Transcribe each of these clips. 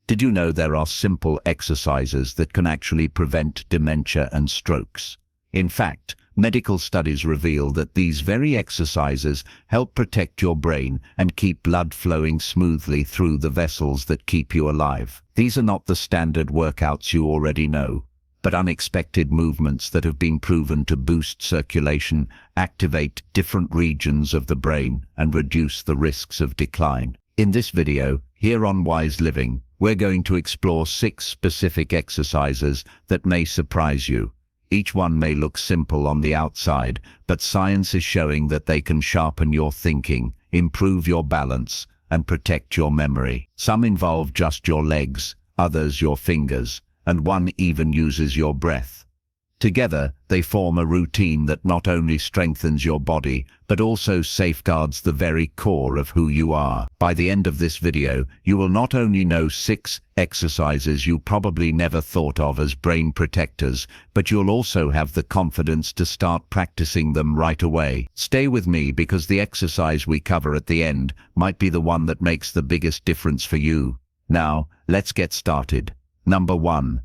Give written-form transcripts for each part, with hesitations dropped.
Did you know there are simple exercises that can actually prevent dementia and strokes? In fact, medical studies reveal that these very exercises help protect your brain and keep blood flowing smoothly through the vessels that keep you alive. These are not the standard workouts you already know, but unexpected movements that have been proven to boost circulation, activate different regions of the brain, and reduce the risks of decline. In this video, here on Wise Living, we're going to explore 6 specific exercises that may surprise you. Each one may look simple on the outside, but science is showing that they can sharpen your thinking, improve your balance, and protect your memory. Some involve just your legs, others your fingers, and one even uses your breath. Together, they form a routine that not only strengthens your body, but also safeguards the very core of who you are. By the end of this video, you will not only know 6 exercises you probably never thought of as brain protectors, but you'll also have the confidence to start practicing them right away. Stay with me because the exercise we cover at the end might be the one that makes the biggest difference for you. Now, let's get started. Number 1.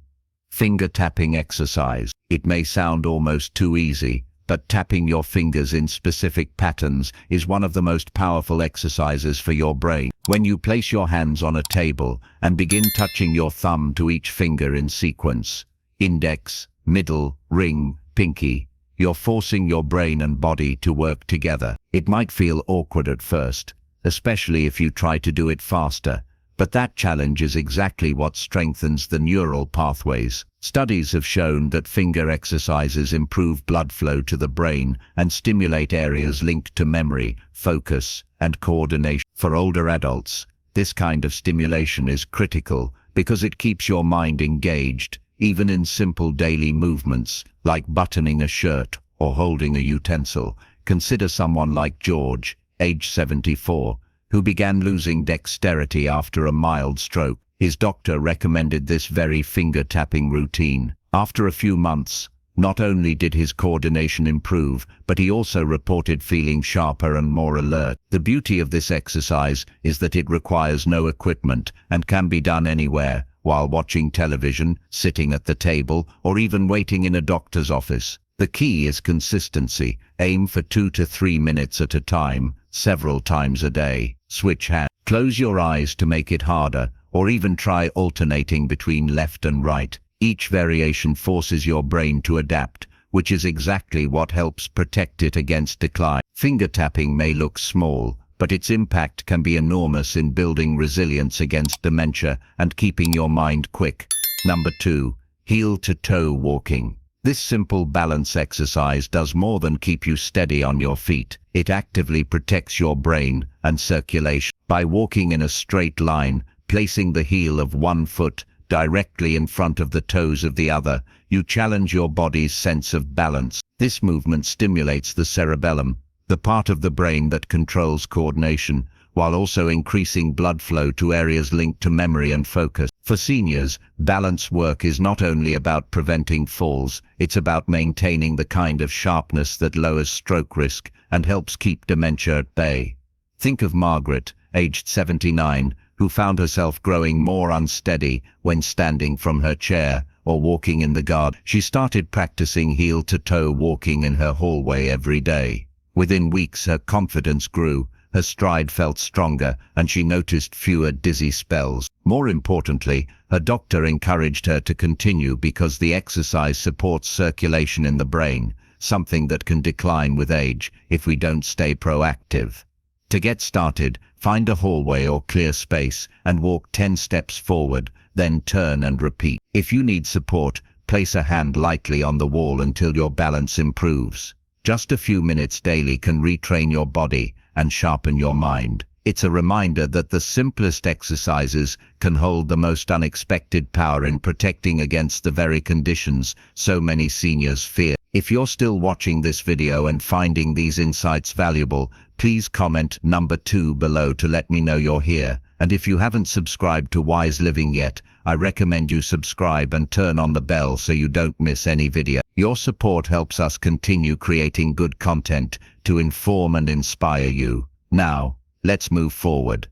Finger tapping exercise. It may sound almost too easy, but tapping your fingers in specific patterns is one of the most powerful exercises for your brain. When you place your hands on a table and begin touching your thumb to each finger in sequence, index, middle, ring, pinky, you're forcing your brain and body to work together. It might feel awkward at first, especially if you try to do it faster. But that challenge is exactly what strengthens the neural pathways. Studies have shown that finger exercises improve blood flow to the brain and stimulate areas linked to memory, focus, and coordination. For older adults, this kind of stimulation is critical because it keeps your mind engaged, even in simple daily movements like buttoning a shirt or holding a utensil. Consider someone like George, age 74, who began losing dexterity after a mild stroke. His doctor recommended this very finger-tapping routine. After a few months, not only did his coordination improve, but he also reported feeling sharper and more alert. The beauty of this exercise is that it requires no equipment and can be done anywhere, while watching television, sitting at the table, or even waiting in a doctor's office. The key is consistency. Aim for 2 to 3 minutes at a time, several times a day. Switch hands. Close your eyes to make it harder, or even try alternating between left and right. Each variation forces your brain to adapt, which is exactly what helps protect it against decline. Finger tapping may look small, but its impact can be enormous in building resilience against dementia and keeping your mind quick. Number 2. Heel-to-toe walking. This simple balance exercise does more than keep you steady on your feet. It actively protects your brain and circulation. By walking in a straight line, placing the heel of one foot directly in front of the toes of the other, you challenge your body's sense of balance. This movement stimulates the cerebellum, the part of the brain that controls coordination, while also increasing blood flow to areas linked to memory and focus. For seniors, balance work is not only about preventing falls, it's about maintaining the kind of sharpness that lowers stroke risk and helps keep dementia at bay. Think of Margaret, aged 79, who found herself growing more unsteady when standing from her chair or walking in the garden. She started practicing heel-to-toe walking in her hallway every day. Within weeks, her confidence grew. Her stride felt stronger, and she noticed fewer dizzy spells. More importantly, her doctor encouraged her to continue because the exercise supports circulation in the brain, something that can decline with age if we don't stay proactive. To get started, find a hallway or clear space and walk 10 steps forward, then turn and repeat. If you need support, place a hand lightly on the wall until your balance improves. Just a few minutes daily can retrain your body and sharpen your mind. It's a reminder that the simplest exercises can hold the most unexpected power in protecting against the very conditions so many seniors fear. If you're still watching this video and finding these insights valuable, please comment number 2 below to let me know you're here. And if you haven't subscribed to Wise Living yet, I recommend you subscribe and turn on the bell so you don't miss any video. Your support helps us continue creating good content to inform and inspire you. Now, let's move forward.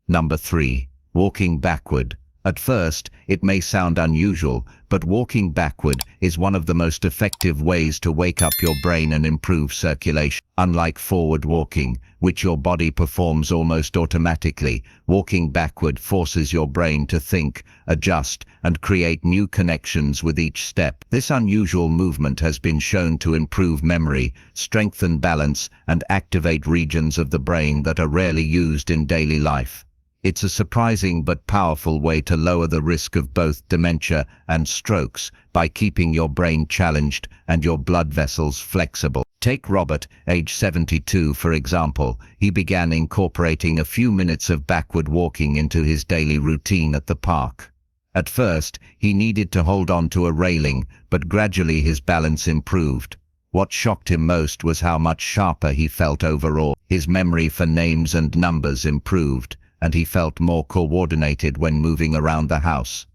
Number 3. Walking backward, At first, it may sound unusual, but walking backward is one of the most effective ways to wake up your brain and improve circulation. Unlike forward walking, which your body performs almost automatically, walking backward forces your brain to think, adjust, and create new connections with each step. This unusual movement has been shown to improve memory, strengthen balance, and activate regions of the brain that are rarely used in daily life. It's a surprising but powerful way to lower the risk of both dementia and strokes by keeping your brain challenged and your blood vessels flexible. Take Robert, age 72, for example. He began incorporating a few minutes of backward walking into his daily routine at the park. At first, he needed to hold on to a railing, but gradually his balance improved. What shocked him most was how much sharper he felt overall. His memory for names and numbers improved, and he felt more coordinated when moving around the house.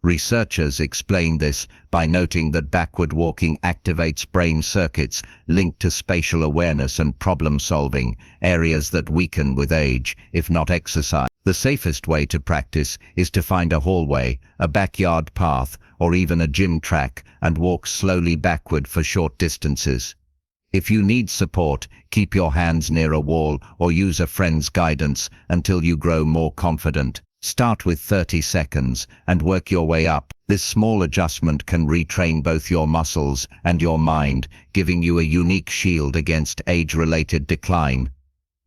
Researchers explain this by noting that backward walking activates brain circuits linked to spatial awareness and problem-solving, areas that weaken with age, if not exercise. The safest way to practice is to find a hallway, a backyard path, or even a gym track, and walk slowly backward for short distances. If you need support, keep your hands near a wall or use a friend's guidance until you grow more confident. Start with 30 seconds and work your way up. This small adjustment can retrain both your muscles and your mind, giving you a unique shield against age-related decline.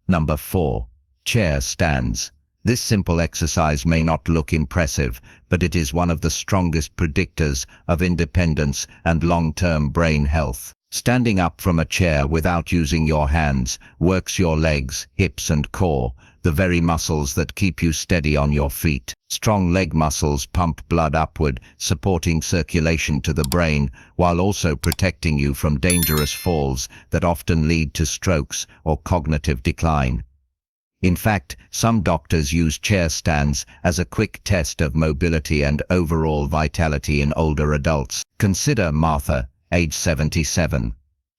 Number 4. Chair stands. This simple exercise may not look impressive, but it is one of the strongest predictors of independence and long-term brain health. Standing up from a chair without using your hands works your legs, hips and core, the very muscles that keep you steady on your feet. Strong leg muscles pump blood upward, supporting circulation to the brain, while also protecting you from dangerous falls that often lead to strokes or cognitive decline. In fact, some doctors use chair stands as a quick test of mobility and overall vitality in older adults. Consider Martha, age 77.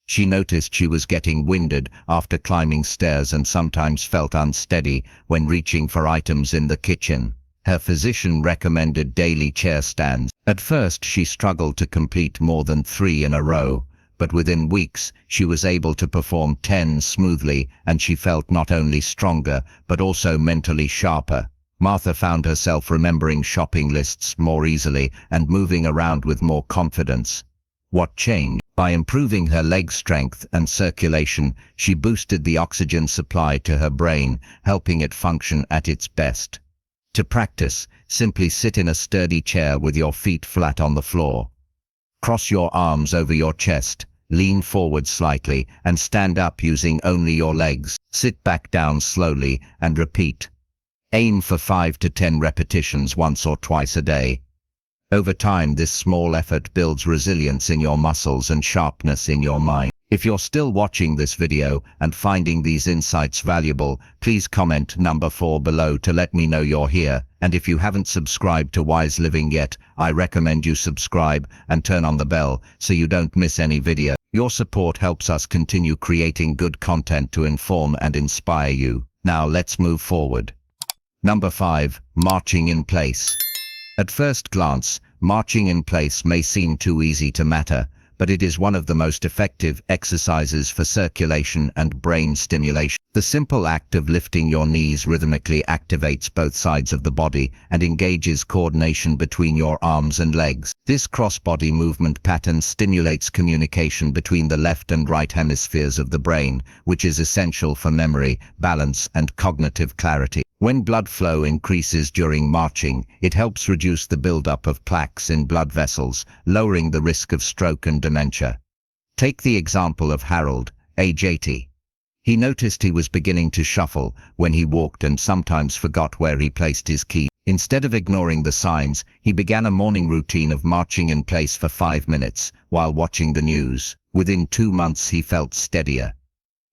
She noticed she was getting winded after climbing stairs and sometimes felt unsteady when reaching for items in the kitchen. Her physician recommended daily chair stands. At first, she struggled to complete more than 3 in a row, but within weeks, she was able to perform 10 smoothly, and she felt not only stronger, but also mentally sharper. Martha found herself remembering shopping lists more easily and moving around with more confidence. What changed? By improving her leg strength and circulation, she boosted the oxygen supply to her brain, helping it function at its best. To practice, simply sit in a sturdy chair with your feet flat on the floor. Cross your arms over your chest, lean forward slightly, and stand up using only your legs. Sit back down slowly and repeat. Aim for 5 to 10 repetitions once or twice a day. Over time, this small effort builds resilience in your muscles and sharpness in your mind. If you're still watching this video and finding these insights valuable, please comment number 4 below to let me know you're here. And if you haven't subscribed to Wise Living yet, I recommend you subscribe and turn on the bell so you don't miss any video. Your support helps us continue creating good content to inform and inspire you. Now let's move forward. Number 5. Marching in place. At first glance, marching in place may seem too easy to matter, but it is one of the most effective exercises for circulation and brain stimulation. The simple act of lifting your knees rhythmically activates both sides of the body and engages coordination between your arms and legs. This cross-body movement pattern stimulates communication between the left and right hemispheres of the brain, which is essential for memory, balance, and cognitive clarity. When blood flow increases during marching, it helps reduce the buildup of plaques in blood vessels, lowering the risk of stroke and dementia. Take the example of Harold, age 80. He noticed he was beginning to shuffle when he walked and sometimes forgot where he placed his key. Instead of ignoring the signs, he began a morning routine of marching in place for 5 minutes while watching the news. Within 2 months, he felt steadier.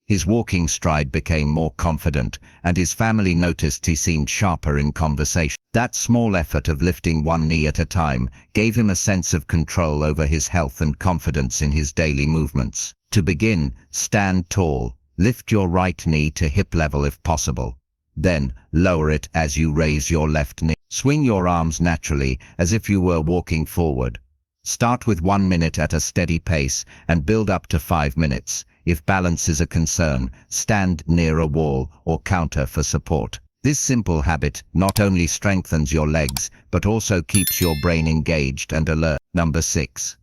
His walking stride became more confident, and his family noticed he seemed sharper in conversation. That small effort of lifting one knee at a time gave him a sense of control over his health and confidence in his daily movements. To begin, stand tall. Lift your right knee to hip level if possible. Then, lower it as you raise your left knee. Swing your arms naturally, as if you were walking forward. Start with 1 minute at a steady pace and build up to 5 minutes. If balance is a concern, stand near a wall or counter for support. This simple habit not only strengthens your legs, but also keeps your brain engaged and alert. Number 6.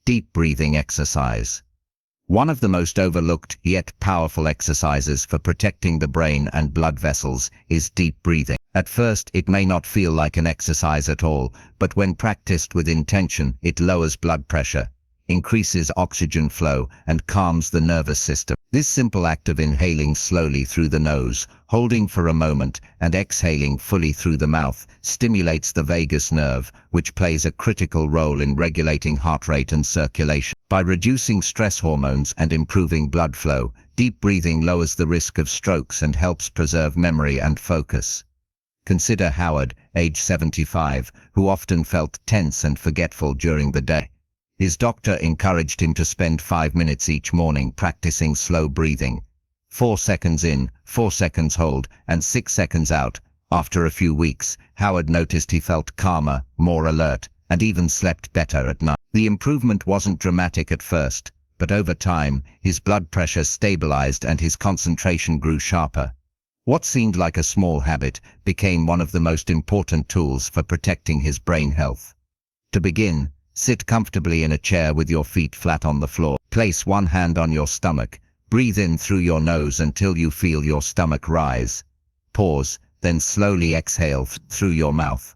Deep breathing exercise. One of the most overlooked yet powerful exercises for protecting the brain and blood vessels is deep breathing. At first, it may not feel like an exercise at all, but when practiced with intention, it lowers blood pressure, increases oxygen flow, and calms the nervous system. This simple act of inhaling slowly through the nose, holding for a moment, and exhaling fully through the mouth stimulates the vagus nerve, which plays a critical role in regulating heart rate and circulation. By reducing stress hormones and improving blood flow, deep breathing lowers the risk of strokes and helps preserve memory and focus. Consider Howard, age 75, who often felt tense and forgetful during the day. His doctor encouraged him to spend 5 minutes each morning practicing slow breathing. 4 seconds in, 4 seconds hold, and 6 seconds out. After a few weeks, Howard noticed he felt calmer, more alert, and even slept better at night. The improvement wasn't dramatic at first, but over time, his blood pressure stabilized and his concentration grew sharper. What seemed like a small habit became one of the most important tools for protecting his brain health. To begin, sit comfortably in a chair with your feet flat on the floor. Place one hand on your stomach. Breathe in through your nose until you feel your stomach rise. Pause, then slowly exhale through your mouth.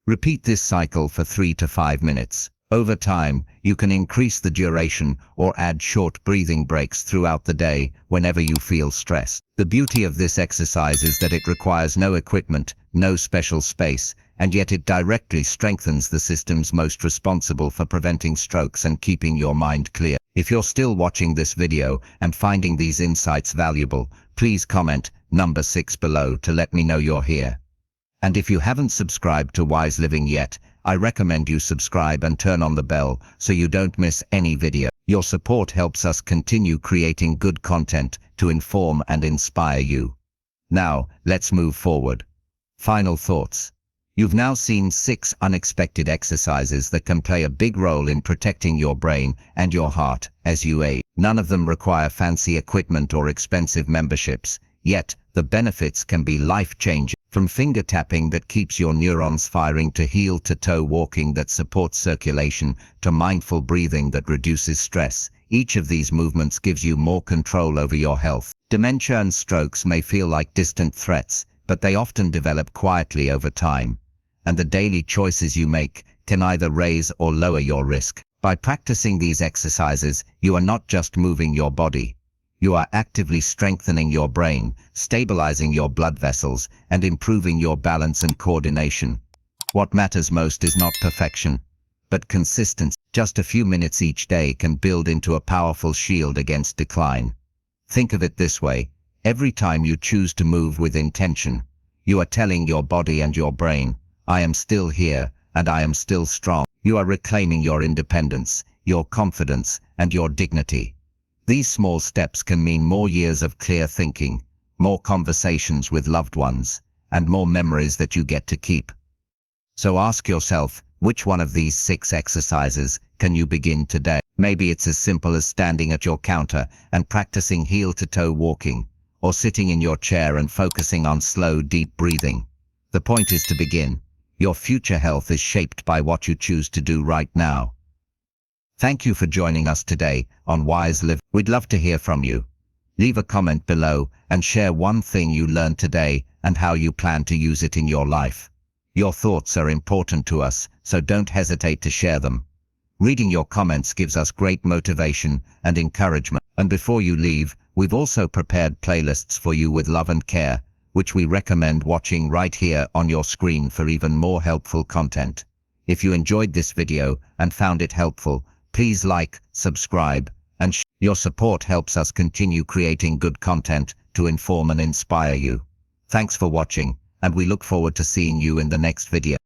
Repeat this cycle for 3 to 5 minutes. Over time, you can increase the duration or add short breathing breaks throughout the day whenever you feel stressed. The beauty of this exercise is that it requires no equipment, no special space, and yet it directly strengthens the systems most responsible for preventing strokes and keeping your mind clear. If you're still watching this video and finding these insights valuable, please comment number 6 below to let me know you're here. And if you haven't subscribed to Wise Living yet, I recommend you subscribe and turn on the bell so you don't miss any video. Your support helps us continue creating good content to inform and inspire you. Now, let's move forward. Final thoughts. You've now seen 6 unexpected exercises that can play a big role in protecting your brain and your heart as you age. None of them require fancy equipment or expensive memberships, yet the benefits can be life-changing. From finger tapping that keeps your neurons firing to heel-to-toe walking that supports circulation to mindful breathing that reduces stress, each of these movements gives you more control over your health. Dementia and strokes may feel like distant threats, but they often develop quietly over time, and the daily choices you make can either raise or lower your risk. By practicing these exercises, you are not just moving your body. You are actively strengthening your brain, stabilizing your blood vessels, and improving your balance and coordination. What matters most is not perfection, but consistency. Just a few minutes each day can build into a powerful shield against decline. Think of it this way: every time you choose to move with intention, you are telling your body and your brain, I am still here, and I am still strong. You are reclaiming your independence, your confidence, and your dignity. These small steps can mean more years of clear thinking, more conversations with loved ones, and more memories that you get to keep. So ask yourself, which one of these 6 exercises can you begin today? Maybe it's as simple as standing at your counter and practicing heel-to-toe walking, or sitting in your chair and focusing on slow, deep breathing. The point is to begin. Your future health is shaped by what you choose to do right now. Thank you for joining us today on Wise Live. We'd love to hear from you. Leave a comment below and share one thing you learned today and how you plan to use it in your life. Your thoughts are important to us, so don't hesitate to share them. Reading your comments gives us great motivation and encouragement. And before you leave, we've also prepared playlists for you with love and care, which we recommend watching right here on your screen for even more helpful content. If you enjoyed this video and found it helpful, please like, subscribe, and share. Your support helps us continue creating good content to inform and inspire you. Thanks for watching, and we look forward to seeing you in the next video.